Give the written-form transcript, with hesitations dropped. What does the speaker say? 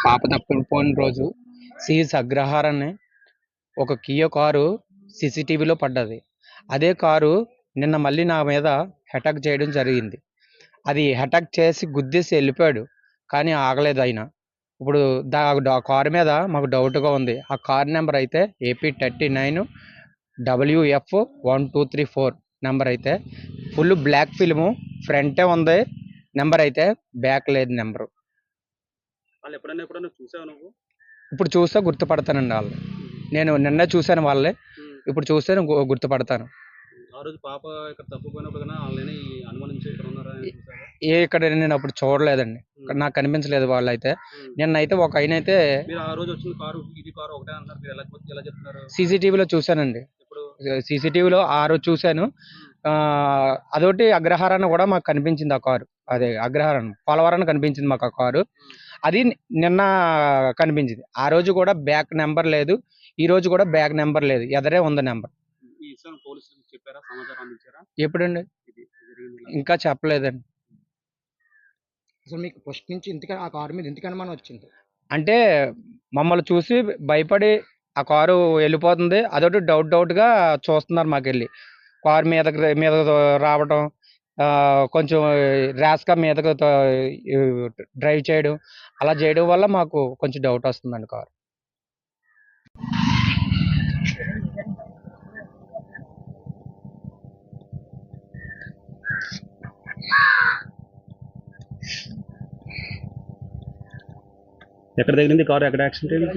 పాప తప్పిపోయిన రోజు సిఎస్ అగ్రహారాన్ని ఒక కియా కారు సీసీటీవీలో పడ్డది. అదే కారు నిన్న మళ్ళీ నా మీద అటాక్ చేయడం జరిగింది. అది అటాక్ చేసి గుద్దేసి వెళ్ళిపోయాడు. కానీ ఆగలేదు ఆయన. ఇప్పుడు కారు మీద మాకు డౌట్‌గా ఉంది. ఆ కారు నెంబర్ అయితే AP39 WF1234 నెంబర్ అయితే ఫుల్ బ్లాక్ ఫిల్ము ఫ్రంటే ఉంది. నెంబర్ అయితే బ్యాక్ లేదు నెంబరు. వాళ్ళు ఎప్పుడన్నా చూసావా నువ్వు? ఇప్పుడు చూస్తే గుర్తుపడతానండి ఆళ్ళని. నేను నిన్నే చూసాను వాళ్ళని. ఇప్పుడు చూస్తే గుర్తుపడతాను. ఆ రోజు పాప ఇక్కడ తప్పిపోయినప్పుడు కన్నా వాళ్ళని అనుమానించి ఇక్కడ ఉన్నారా అని చూసావా? ఇక్కడ నేను అప్పుడు చూడలేదండి. నాకు కనిపించలేదు వాళ్ళైతే. నిన్నైతే ఒక ఆయనైతే మీరు ఆ రోజు వచ్చిన కారు ఇది కారు ఒకటే అంటున్నారు. మీరు ఎలా చెప్తున్నారు? సీసీటీవీలో చూసానండి. ఎప్పుడు? సీసీటీవీలో ఆ రోజు చూసాను. అదొకటి అగ్రహారాన కూడా మాకు కనిపించింది ఆ కారు. అదే అగ్రహారం పోలవరాన కనిపించింది మాకు ఆ కారు. అది నిన్న కనిపించింది. ఆ రోజు కూడా బ్యాక్ నెంబర్ లేదు. ఈ రోజు కూడా బ్యాక్ నెంబర్ లేదు. ఎదరే ఉంది నెంబర్. ఈ విషయం పోలీసులకు చెప్పారా? సమాచారం అందించారా? ఎప్పుడండి? ఇది జరిగింది ఇలా. ఇంకా చెప్పలేదండి. అసలు మీకు ఫస్ట్ నుంచి ఇంతకని ఆ కారు మీద ఎందుకు అనుమానం వచ్చింది? అంటే మమ్మల్ని చూసి భయపడి ఆ కారు వెళ్ళిపోతుంది. అదొకటి డౌట్‌గా చూస్తున్నారు మాకెళ్ళి. కారు మీద రావటం, కొంచెం ర్యాష్‌గా మీదకి డ్రైవ్ చేయడం, అలా చేయడం వల్ల మాకు కొంచెం డౌట్ వస్తుందండి కారు. ఎక్కడ తగిలింది కారు? ఎక్కడ యాక్సిడెంట్ అయింది?